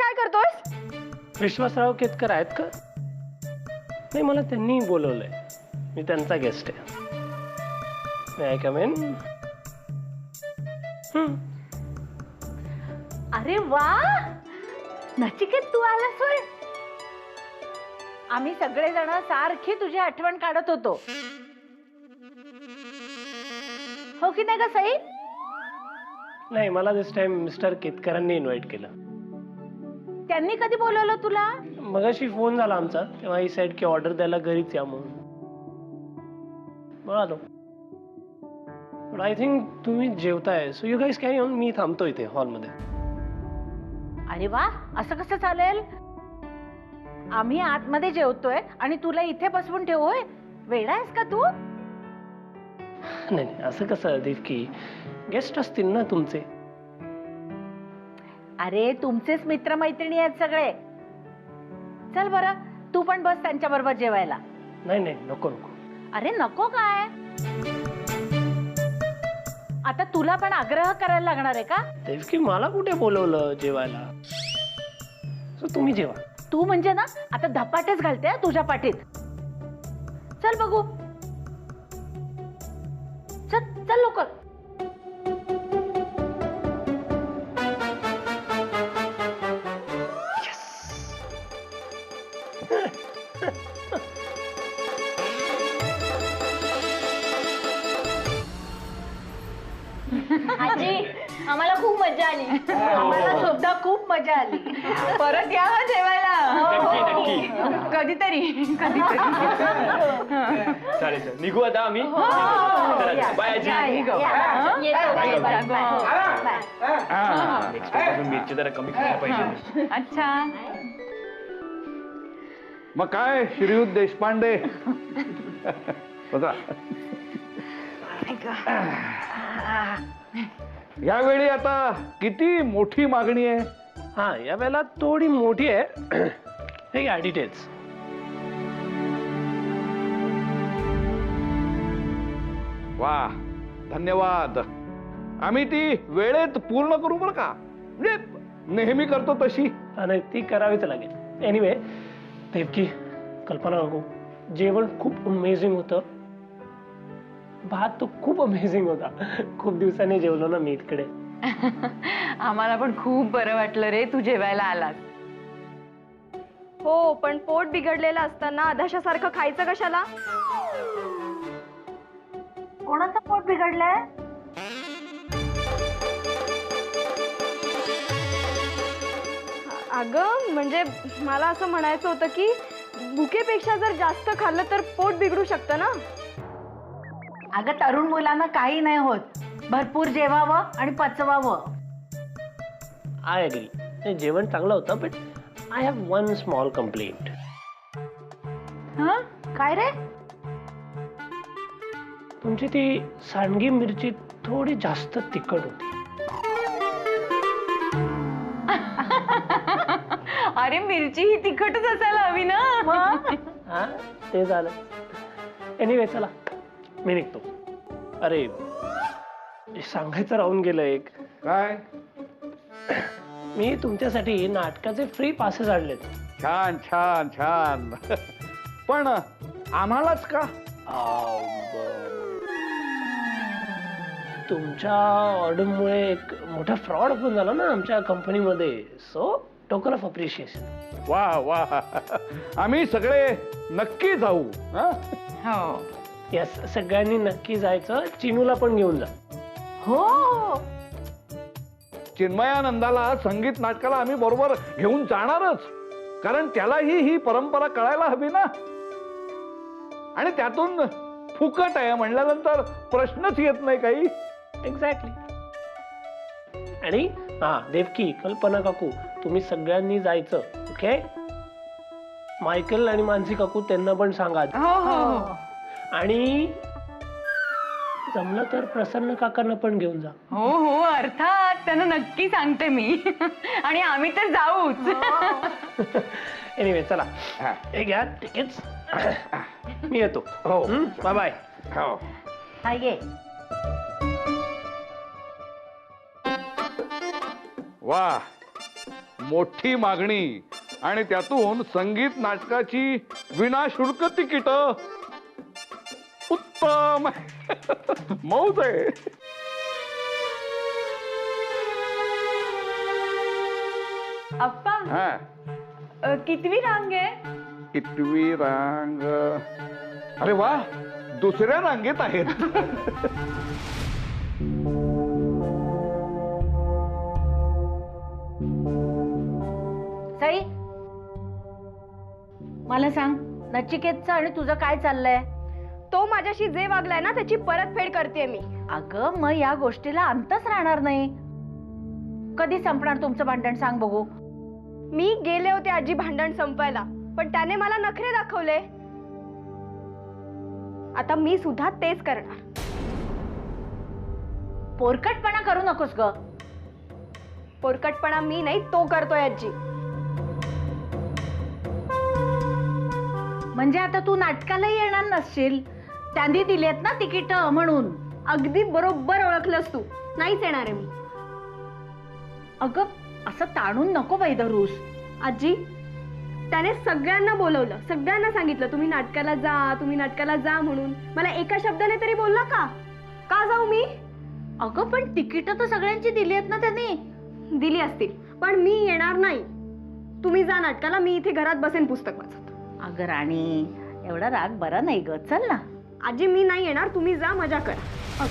काय करतोयस? विश्वासराव केतकर आहेत का? नाही, मला त्यांनी बोलवलंय, मी त्यांचा गेस्ट आहे. May I come in? अरे वा, नचिकेत तू आलास होय. आम्ही सगळेजण सारखी तुझी आठवण काढत होतो, हो की नाही ग सई? नाही, मला दिस टाइम मिस्टर केतकरांनी इन्व्हाइट केलं. त्यांनी कधी बोलवलं तुला? मगाशी फोन झाला आमचा, तेव्हा ही साईड की ऑर्डर द्यायला घरीच या म्हणून आलो. बट आय थिंक तुम्ही जेवताय, so you guys carry on. मी थांबतो इथे हॉलमध्ये. अरे वा, असं कसं चालेल? आम्ही आतमध्ये जेवतोय आणि तुला इथे बसवून ठेवूय? वेडा आहेस का तू? नाही नाही, असं कसं देवकी, गेस्ट असतील ना तुमचे. अरे तुमचेच मित्र मैत्रिणी आहेत सगळे. चल बरं, तू पण बस त्यांच्या बरोबर जेवायला. नाही नाही, नको नको. अरे नको काय, आता तुला पण आग्रह करायला लागणार आहे का? देवकी, मला कुठे बोलवलं जेवायला? सो तुम्ही जेवा. तू म्हणजे ना आता धपाटेच घालते तुझ्या पाठीत. चल बघू, चल चल लवकर. आजी, आम्हाला खूप मजा आली. आम्हाला सुद्धा खूप मजा आली. परत या हा जेवायला. नक्की नक्की. कधीतरी चालेल सर, निघू आता आम्ही. चला, बाय आजी. नेक्स्ट टाइम मिरची जरा कमी खायला पाहिजे. अच्छा, मग काय श्रीयुत देशपांडे, बघा यावेळी आता किती मोठी मागणी आहे. हा, या वेळेला थोडी मोठी आहे. हे घ्या डिटेल्स. वा, धन्यवाद. आम्ही ती वेळेत पूर्ण करू बरं का, म्हणजे नेहमी करतो तशी. नाही, ती करावीच लागेल. एनिवे देवकी, कल्पना नको, जेवण खूप अमेझिंग होतं. भात तो खूप अमेझिंग होता. खूप दिवसांनी जेवलो ना मी इकडे. आम्हाला पण खूप बरं वाटलं रे तू जेवायला आलास. हो, पण पोट बिघडलेलं असताना आधाशासारखं खायचं कशाला? कोणाचं पोट बिघडलंय? अगं म्हणजे मला असं म्हणायचं होतं की भुकेपेक्षा जर जास्त खाल्लं तर पोट बिघडू शकतं ना. अगं तरुण मुलांना काही नाही होत, भरपूर जेवावं आणि पचवावं. आय अग्री, जेवण चांगलं होतं, but I have one small complaint. हं? काय रे? तुमची ती सांडगी मिरची थोडी जास्त तिखट होती. अरे मिरची ही तिखटच असायला हवी ना. हा, ते झालं. एनिवे चला, मी निघतो. अरे सांगायचं राहून गेलं एक. काय? मी तुमच्यासाठी नाटकाचे फ्री पासेस आणलेत. छान छान छान. पण आम्हालाच का? तुमच्या ऑर्डरमुळे एक मोठा फ्रॉड पण झाला ना आमच्या कंपनीमध्ये. So token of appreciation. वा वा, आम्ही सगळे नक्की जाऊ. हो, यस, सगळ्यांनी नक्की जायचं. चिनूला पण घेऊन जा. हो, चिन्मयानंदाला संगीत नाटकाला आम्ही बरोबर घेऊन जाणारच, कारण त्यालाही ही परंपरा कळायला हवी ना. आणि त्यातून फुकट आहे म्हणल्यानंतर प्रश्नच येत नाही काही. एक्झॅक्टली. आणि हा देवकी, कल्पना काकू, तुम्ही सगळ्यांनी जायचं. ओके? मायकल आणि मानसी काकू त्यांना पण सांगा. हो हो. आणि जमलं तर प्रसन्न काकांना पण घेऊन जा. हो हो, अर्थात त्यांना नक्की सांगते मी. आणि आम्ही तर जाऊच. एनिवे चला, हा. हे घ्या तिकीट्स. मी येतो. हो, बाय बाय. हो. हा ये. वा, मोठी मागणी आणि त्यातून संगीत नाटकाची विनाशुल्क तिकीट. उत्तम. मौज आहे. अप्पा हा, कितवी रांग आहे? कितवी रांग? अरे वा, दुसऱ्या रांगेत आहेत. साई, मला सांग, नचिकेतचं आणि तुझं काय चाललंय? तो माझ्याशी जे वागलाय ना त्याची परतफेड करते मी. अगं, मग या गोष्टीला अंतच राहणार नाही. कधी संपणार तुमचं भांडण, सांग बघू. मी गेले होते आजी भांडण संपवायला, पण त्याने मला नखरे दाखवले. आता मी सुद्धा तेच करणार. पोरकटपणा करू नकोस ग. पोरकटपणा मी नाही, तो करतोय आजी. म्हणजे आता तू नाटकालाही येणार नसशील? त्यांनी दिलेत ना तिकीट म्हणून. अगदी बरोबर ओळखलंस तू. नाहीच येणार आहे मी. अगं, असं ताणून नको बाई धरूस. आजी, त्याने सगळ्यांना बोलवलं, सगळ्यांना सांगितलं तुम्ही नाटकाला जा, तुम्ही नाटकाला जा म्हणून. मला एका शब्दाने तरी बोलला का? का जाऊ मी? अगं, पण तिकीट तर सगळ्यांची दिली आहेत ना त्यांनी. दिली असतील, पण मी येणार नाही. तुम्ही जा नाटकाला, मी इथे घरात बसेन पुस्तक वाचत. अगं राणी, एवढा राग बरा नाही ग. चल ना. आजी, मी नाही येणार, तुम्ही जा, मजा करा.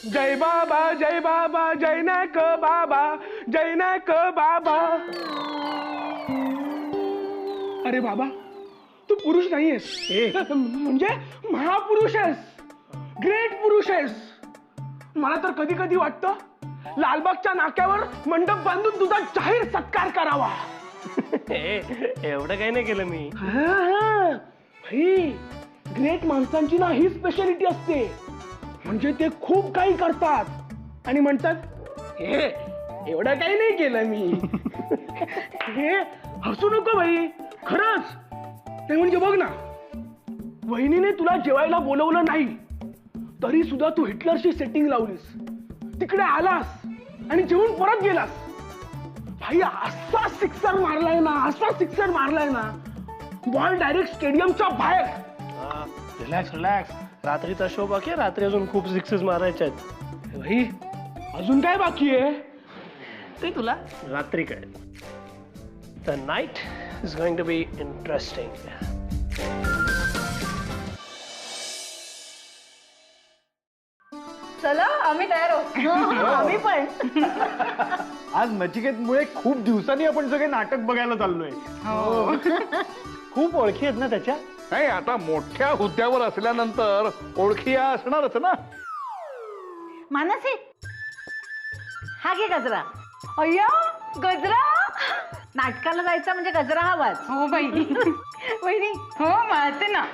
जय बाबा, जय बाबा, जय नायक बाबा, जय नायक बाबा. अरे बाबा, तू पुरुष नाहीयेस, म्हणजे महापुरुष आहेस, ग्रेट पुरुष आहेस. मला तर कधी कधी वाटतं लालबागच्या नाक्यावर मंडप बांधून तुझा जाहीर सत्कार करावा. एवढं काही नाही केलं मी. भाई, ग्रेट माणसांची ना ही स्पेशालिटी असते. म्हणजे ते खूप काही करतात आणि म्हणतात, हे एवढं काही नाही केलं मी. हे हसू नको भाई, खरंच. ते म्हणजे बघ ना, वहिनीने तुला जेवायला बोलवलं नाही तरी सुद्धा तू हिटलरशी सेटिंग लावलीस, तिकडे आलास आणि जेवून परत गेलास. भाई, असा सिक्सर मारलाय ना, असा सिक्सर मारलाय ना, बॉल डायरेक्ट स्टेडियमच्या बाहेर. Relax relax. रात्रीचा शो बाकी आहे, रात्री अजून खूप सिक्सेस मारायचे आहेत. भाई, अजून काय बाकी आहे ते तुला रात्री कळेल. The night is going to be interesting. चला, आम्ही तयार आहोत. आम्ही पण. आज नचिकेतमुळे खूप दिवसांनी आपण सगळे नाटक बघायला चाललोय. खूप ओळखी आहेत ना त्याच्या. नाही, आता मोठ्या हुद्द्यावर असल्यानंतर ओळखी या असणारच ना. मानसी, हा घे गजरा. अय्या, गजरा. नाटकाला जायचं म्हणजे गजरा हवाच. हो बाई. वहिनी, हो मारते ना.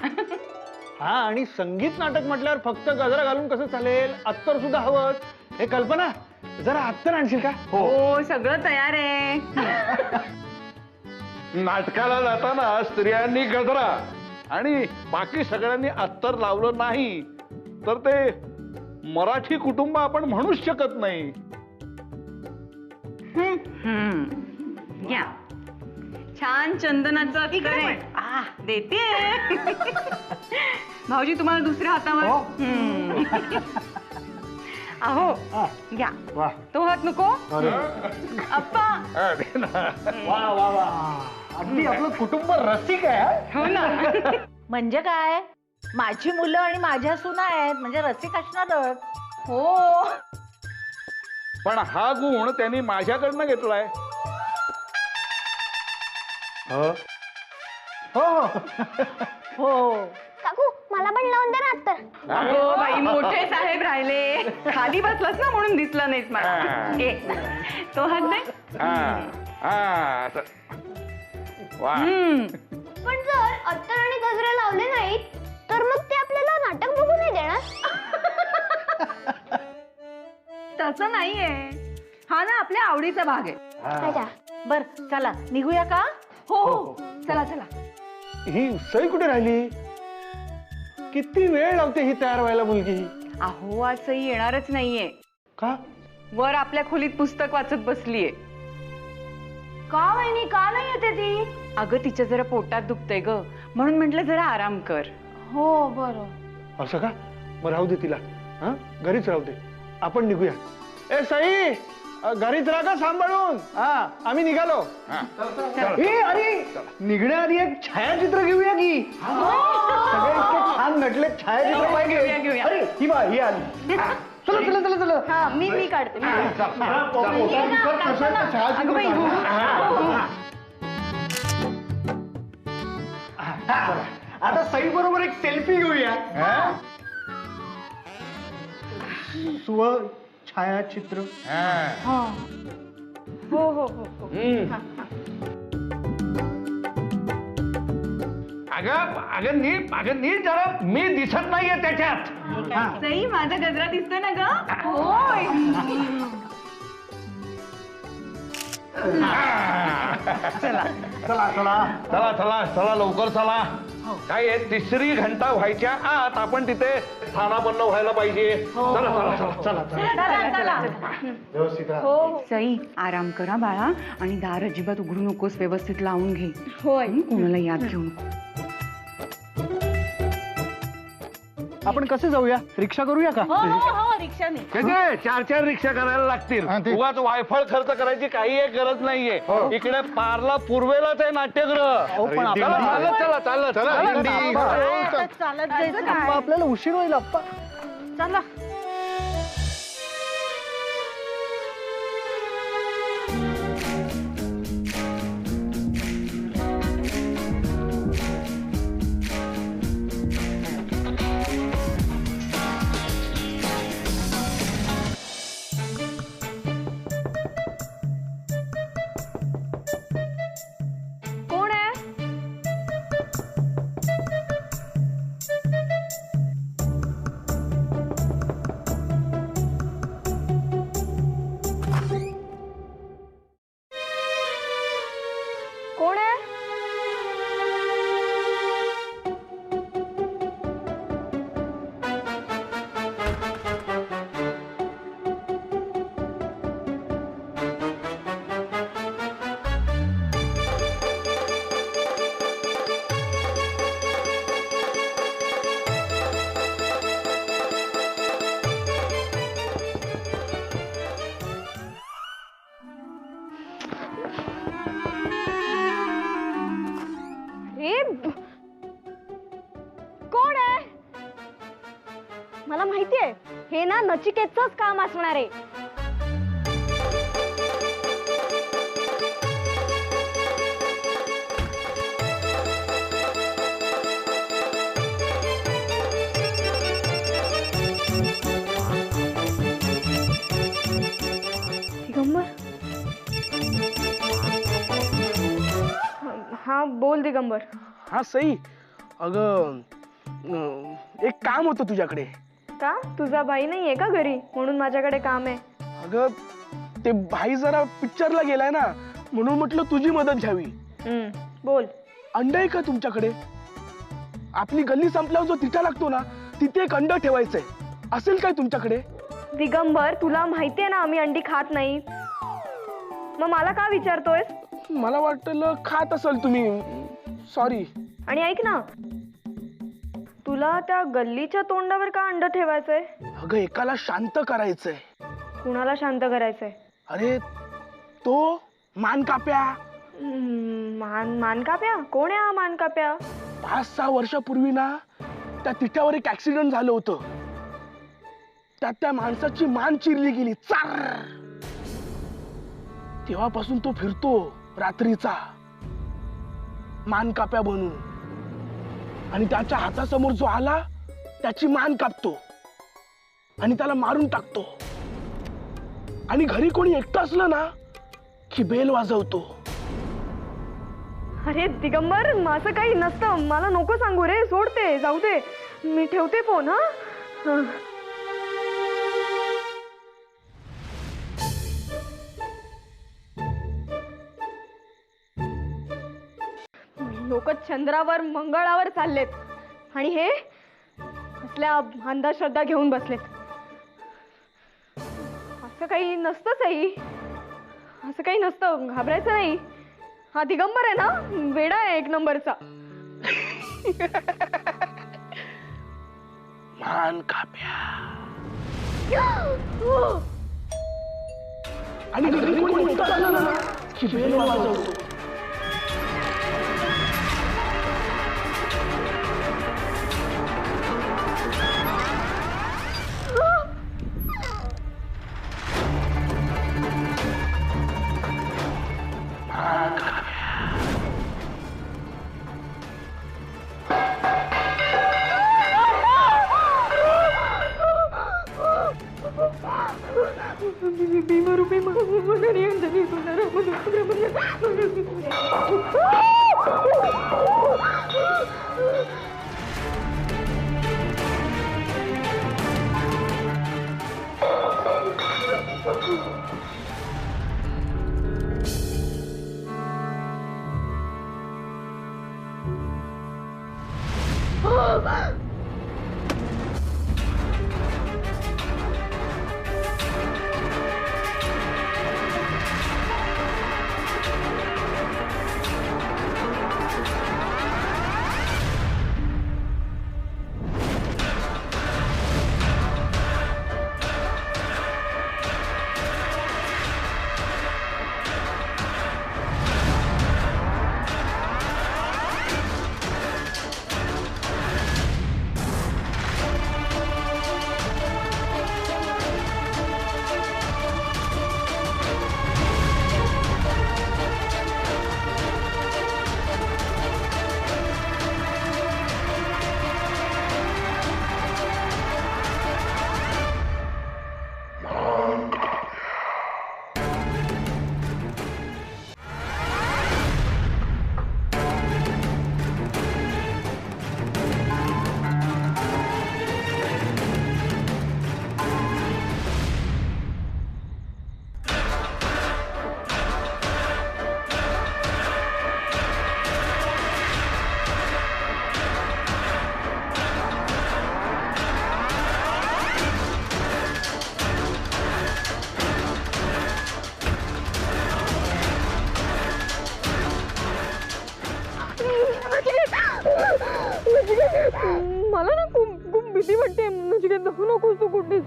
हा, आणि संगीत नाटक म्हटल्यावर फक्त गजरा घालून कसं चालेल, अत्तर सुद्धा हवंच. हे कल्पना, जरा अत्तर आणशील का? हो, सगळं तयार आहे. नाटकाला जाताना स्त्रियांनी गजरा आणि बाकी सगळ्यांनी अत्तर लावलं नाही तर ते मराठी कुटुंब आपण म्हणूच शकत नाही. घ्या, छान चंदनाचं देते. भाऊजी, तुम्हाला दुसऱ्या हातावर. अहो, घ्या. वा, तो हात नको. अप्पा. अरे ना. वा वा वा, अगदी आपलं कुटुंब रसिक आहे. हो ना. म्हणजे काय, माझी मुलं आणि माझ्या सुना आहेत म्हणजे रसिक असणारच. हो. पण हा गुण त्यांनी माझ्याकडनं घेतलाय. हो हो हो. काकू, मला पण लावून दे ना अत्तर. हो बाई, मोठे साहेब राहिले. खाली बसलास ना म्हणून दिसला नाहीस मला. ए, तो हात दे. वा. पण जर अत्तर आणि गजरे लावले नाहीत तर मग ते आपल्याला नाटक बघू नाही देणार. तसं नाहीये, हा ना आपल्या आवडीचा भाग आहे. अच्छा. बर, चला निघूया का? हो, चला चला. ही सई कुठे राहिली? किती वेळ लावते ही तयार व्हायला मुलगी. अहो आज सई येणारच नाहीये. का? वर आपल्या खोलीत पुस्तक वाचत बसलीये. का वहिनी, का नाही येते ती? अगं तिच्या जरा पोटात दुखतंय ग, म्हणून म्हटलं जरा आराम कर. हो बरं. असं का? मग राहू दे तिला. हा, घरीच राहू दे. आपण निघूया. ए सई, घरीच राहा का सांभाळून. हा, आम्ही निघालो. ए अरे, निघण्याआधी एक छायाचित्र घेऊया की. सगळे इतके छान नटले, छायाचित्र पाहिजे. अरे ही बा, ही आली. चला चला चला चला. हा मी काढते. अगं बाई, आता सई बरोबर एक सेल्फी घेऊया. स्व छायाचित्र. हो हो हो हो. अगं नीट जरा मी दिसत नाहीये त्याच्यात. सई माझा गजरा दिसतोय ना ग. होय. चला चला चला चला लवकर चला. काय आहे, 3री घंटा व्हायच्या आत आपण तिथे स्थानापन्न व्हायला पाहिजे. चला चला चला चला. व्यवस्थित राहा. हो सई आराम करा बाळा, आणि दार अजिबात उघडू नकोस, व्यवस्थित लावून घे. होय. कोणाला याद घेऊ नको. आपण कसे जाऊया? रिक्षा करूया का? हो रिक्षाने. त्याचे 4 रिक्षा करायला लागतील. हा, ते- उगाच वायफळ खर्च करायची काही एक गरज नाहीये. इकडे पारला पूर्वेलाच आहे नाट्यगृह. पण चला, चालत चला चालत चालत जायचं काय? आपल्याला उशीर होईल अप्पा. चला. कोण आहे? कोण आहे? कोण आहे? मला माहितीये, हे ना नचिकेतच काम असणार आहे. दिगंबर. हा बोल दिगंबर. हा सई, अगं एक काम होतं तुझ्याकडे. का तुझा भाई नाहीये का घरी, म्हणून माझ्याकडे काम आहे? अगं ते भाई जरा पिक्चरला गेलाय ना, म्हणून म्हटलं तुझी मदत घ्यावी. बोल. अंड आहे का तुमच्याकडे? आपली गल्ली संपल्यावर जो तिठा लागतो ना, तिथे एक अंड ठेवायचंय. असेल काय तुमच्याकडे? दिगंबर तुला माहितीये ना आम्ही अंडी खात नाही, मग मला का विचारतोयस? मला वाटलं खात असेल तुम्ही. सॉरी. आणि ऐक ना, तुला त्या गल्लीच्या तोंडावर का अंड ठेवायचंय? अगं एकाला शांत करायचंय. कुणाला शांत करायचंय? अरे तो मानकाप्या. मानकाप्या? कोण आहे हा मानकाप्या? 5-6 वर्षापूर्वी ना त्या तिठ्यावर एक ऍक्सिडेंट झालं होतं. त्यात त्या माणसाची मान चिरली गेली. चार. तेव्हापासून तो फिरतो रात्रीचा मानकाप्या बनून, आणि त्याच्या हातासमोर जो आला त्याची मान कापतो आणि त्याला मारून टाकतो. आणि घरी कोणी एकटं असलं ना की बेल वाजवतो. अरे दिगंबर असं काही नसतं, मला नको सांगू रे. सोडते, जाऊ दे, मी ठेवते फोन. हा. लोक चंद्रावर मंगळावर चाललेत, आणि हे असल्या अंधश्रद्धा घेऊन बसलेत. असं काही नसतं सई, असं काही नसतं, घाबरायचं नाही. हा दिगंबर आहे ना, वेडा आहे एक नंबरचा. मान काप्या आणि घरी कोणी मोठं झालं ना की बेल वाजवतो. मला ना खूप खूप भीती वाटते. नचिकेत जाऊ नकोस तू कुठेच.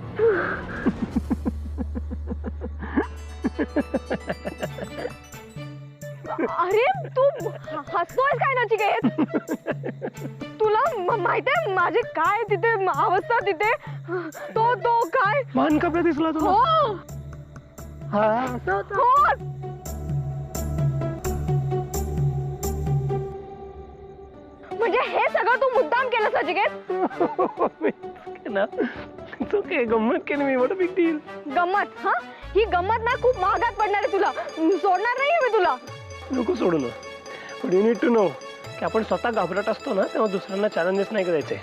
अरे तू हसतोयस काय नचिकेत? तुला माहितीये माझे काय तिथे अवस्था तिथे. तो काय मान काप्या दिसला तुला? हो हा असं होतं. हो. म्हणजे हे सगळं तू मुद्दाम केलं नचिकेत? ना तू काय गंमत केली मी. What a big deal. गंमत? हा ही गंमत ना खूप महागात पडणार आहे तुला. सोडणार नाहीये मी तुला. नको सोडू ना. पण यू नीड टू नो की आपण स्वतः घाबरट असतो ना तेव्हा दुसऱ्यांना चॅलेंजेस नाही करायचे.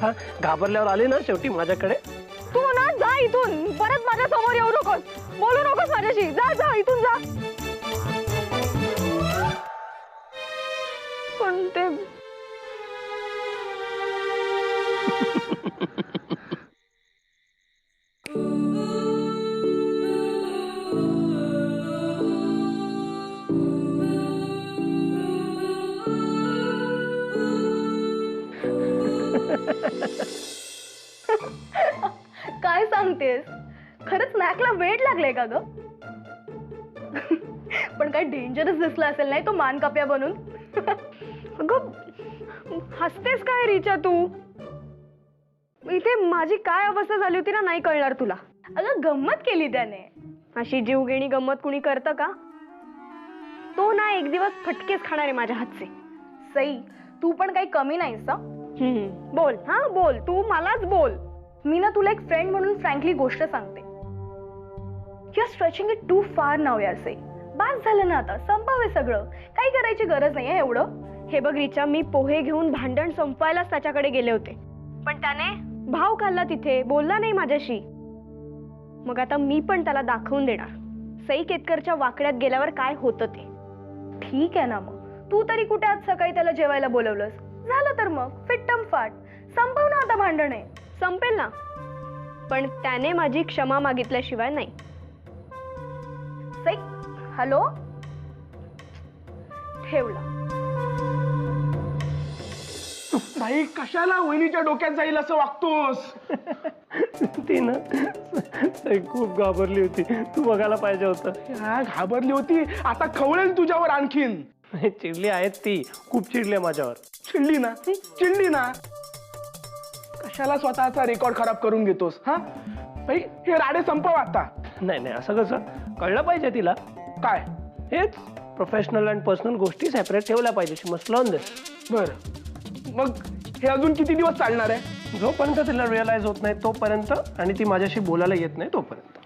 हा घाबरल्यावर आले ना शेवटी माझ्याकडे. तू ना जा इथून. परत माझ्या समोर येऊ नकोस. बोलू नकोस माझ्याशी. जा जा इथून जा. पण ते काय सांगतेस? खरंच मॅकला वेट लागले का ग? पण काय डेंजरस दिसला असेल नाही तो मानकाप्या बनून. अगं हसतेस काय रिचा तू? इथे माझी काय अवस्था झाली होती ना नाही कळणार तुला. अगं गंमत केली त्याने. अशी जीवघेणी गंमत कुणी करतं का? तो ना एक दिवस फटकेच खाणार आहे माझ्या हातचे. सई तू पण काही कमी नाहीस. बोल. हा बोल. तू मलाच बोल. मी ना तुला एक फ्रेंड म्हणून फ्रँकली गोष्ट सांगते. You are stretching it too far now यार सई. बास झालं ना आता. संपावे सगळं. काही करायची गरज नाहीये एवढं. हे बघ रिचा मी पोहे घेऊन भांडण संपवायलाच त्याच्याकडे गेले होते. पण त्याने भाव खाल्ला तिथे. बोलला नाही माझ्याशी. मग आता मी पण त्याला दाखवून देणार सई केतकरच्या वाकड्यात गेल्यावर काय होतं ते. ठीक आहे ना मग. तू तरी कुठे आज सकाळी त्याला जेवायला बोलवलंस? झालं तर मग फिट्टम फाट संपव ना आता भांडणे. संपेल ना, पण त्याने माझी क्षमा मागितल्याशिवाय नाही. सई, हॅलो, ठेवला. भाई कशाला वहिनीच्या डोक्यात जाईल असं वागतोस? ती ना खूप घाबरली होती, तू बघायला पाहिजे होतं. हा, घाबरली होती, आता खवळेल तुझ्यावर आणखीन. चिडली आहेत ती, खूप चिडली आहे माझ्यावर. चिडली ना, चिडली ना. कशाला स्वतःचा रेकॉर्ड खराब करून घेतोस? हा भाई, हे राडे संपव आता. नाही नाही, असं कसं? कळलं पाहिजे तिला. काय? हेच प्रोफेशनल अँड पर्सनल गोष्टी सेपरेट ठेवल्या पाहिजे. शी मस्ट लर्न दिस. बरं, मग हे अजून किती दिवस चालणार आहे? जोपर्यंत तिला रिअलाइज होत नाही तोपर्यंत, आणि ती माझ्याशी बोलायला येत नाही तोपर्यंत.